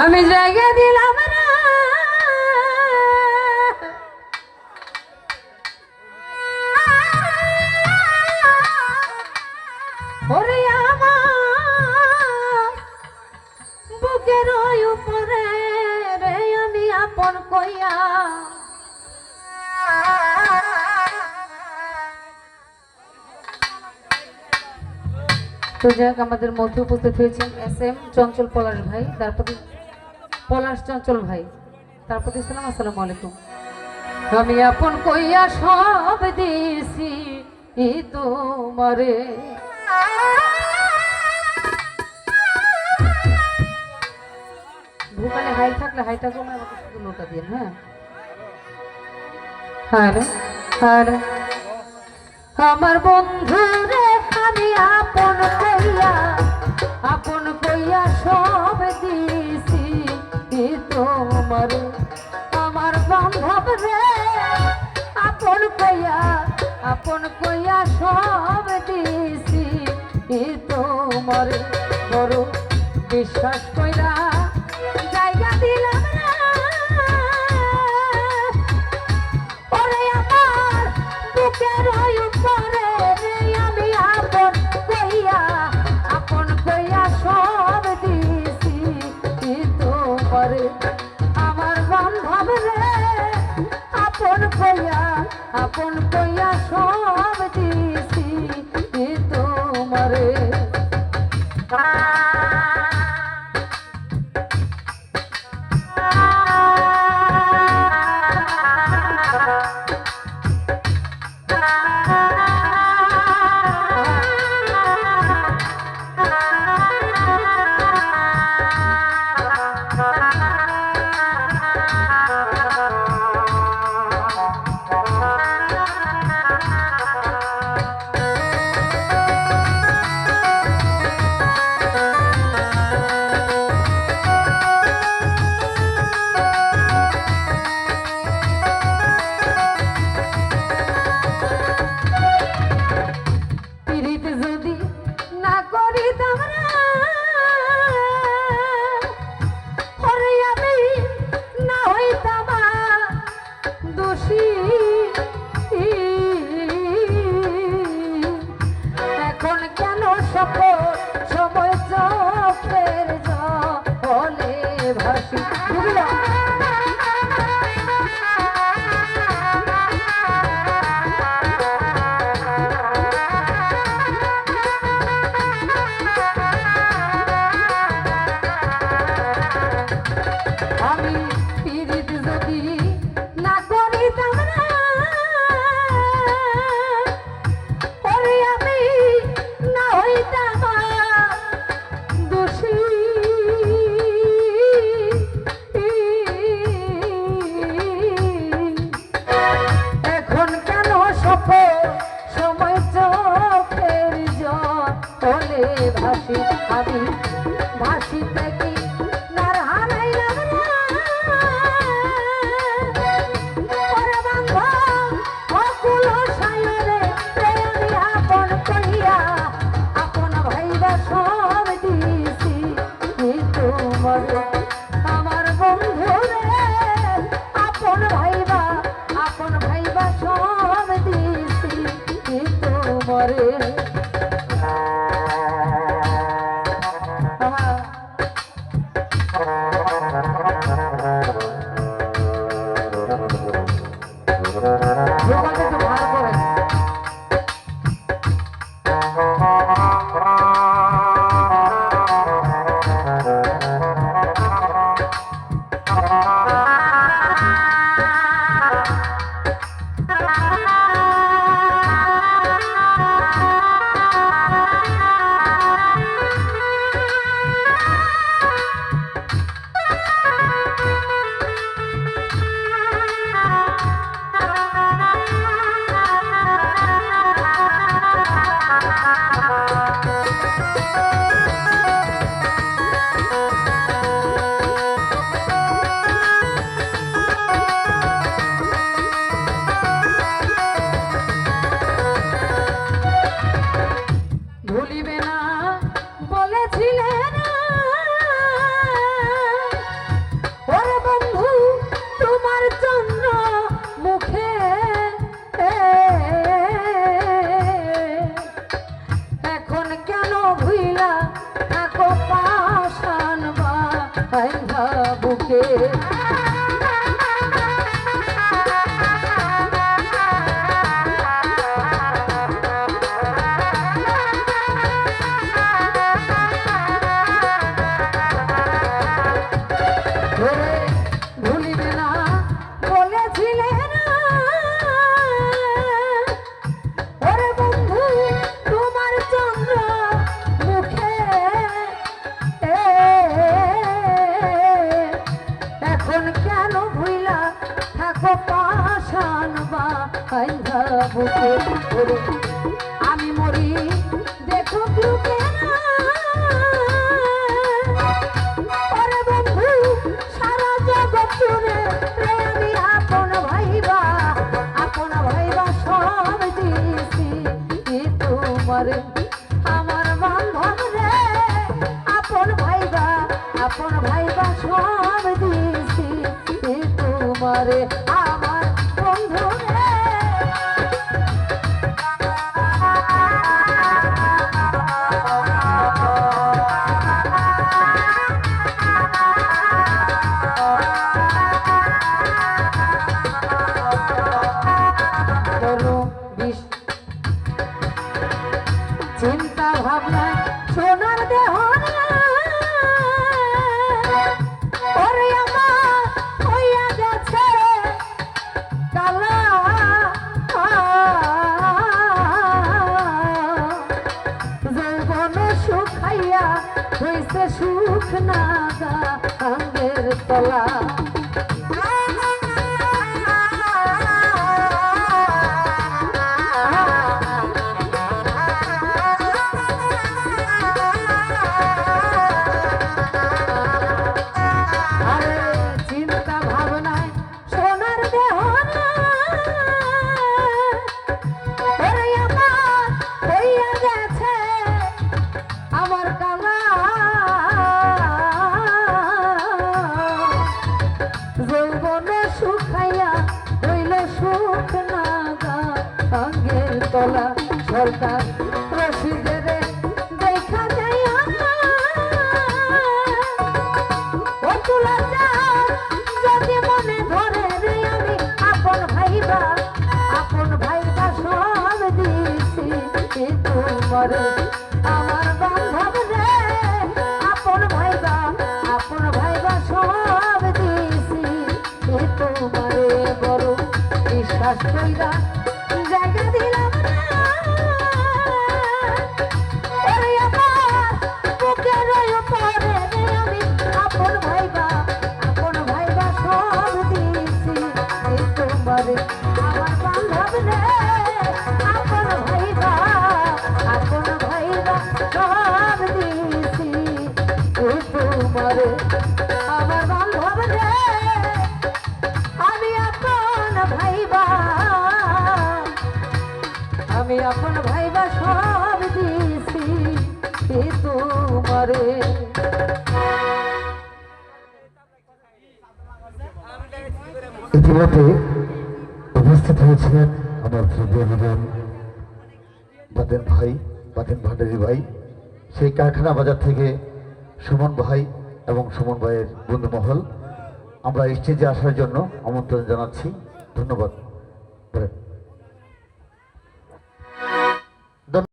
আমি জায়গা দিলাম না ওরে আমার বুকের উপরে রে আমি আপন কইয়া তো যাক আমাদের মধ্যে উপস্থিত হয়েছেন SM চঞ্চল পলাশ ভাই, তারপর পলাশ চঞ্চল ভাই, তারপর ইসলাম আসসালামু আলাইকুম। আমি আপন কইয়া সব দিছি তোমারে ভূপালে হাই থাকলে হাইটা কমে আমাকে শুধু নোটা দিন। হ্যাঁ হ্যাঁ আমার বন্ধু রে আমি আপন কইয়া সব দিছি তোমারে আমার বান্ধব রে আপন কইয়া সব দিছি তোমারে বড় বিশ্বাস কইরা জায়গা দিলাম না ওরে আমার বুকের উপরে রে আমি আপন কইয়া সব দিছি তোমারে আমার বান্ধব রে আপন কইয়া সব দিছি তোমারে সময় চোখের জলে ভাসি আমি পীড়িত যদি না করিতাম না ওরে আমি না হইতাম দোষী এখন কেন সময় চোখের জলে ভাসি আমি ভাসিতে কি আমার বন্ধু রে আপন ভাইবা সব দিছি তোমারে আইলা বুকে ভুলিবে না বলেছিলে না ওরে বন্ধু তোমার চন্দ্র মুখে এখন কেন ভুইলা থাকো পাশান বা বুকে আমি মরি দেখো বুকে না ওরে বন্ধু সারা জগৎ জুড়ে আমি আপন ভাইবা সব দিয়েছি তোমারে আমার বান্ধব রে আপন ভাইবা সব দিয়েছি তোমারে আমার বন্ধু রে চিন্তা ভাবনা সোনার দেহ ওরে আমার হইয়া গেছে কালা যৌবন শুকাইয়া হইছে সুখ নাগা আঙ্গের তলা তলা সরকার রশিদের দেখা যায় ও তুলা যদি মনে ধরে রে আমি আপন ভাইবা সব দিয়েছি তোমারে আমার বান্ধব রে আপন ভাইবা সব দিয়েছি তোমারে বড় বিশ্বাস কইরা জায়গা দিলাম আমি আপন ভাইবা সব দিয়েছি তোমারে আমার বান্ধব রে আপন ভাইবা সব দিয়েছি তোমারে আমার বান্ধব রে আমি আপন ভাইবা সব দিয়েছি তোমারে ইতিমধ্যে উপস্থিত হয়েছিলেন আমার প্রিয় বাতেন ভান্ডারী ভাই সেই কারখানা বাজার থেকে সুমন ভাই এবং সুমন ভাইয়ের বন্ধুমহল আমরা স্টেজে আসার জন্য আমন্ত্রণ জানাচ্ছি। ধন্যবাদ।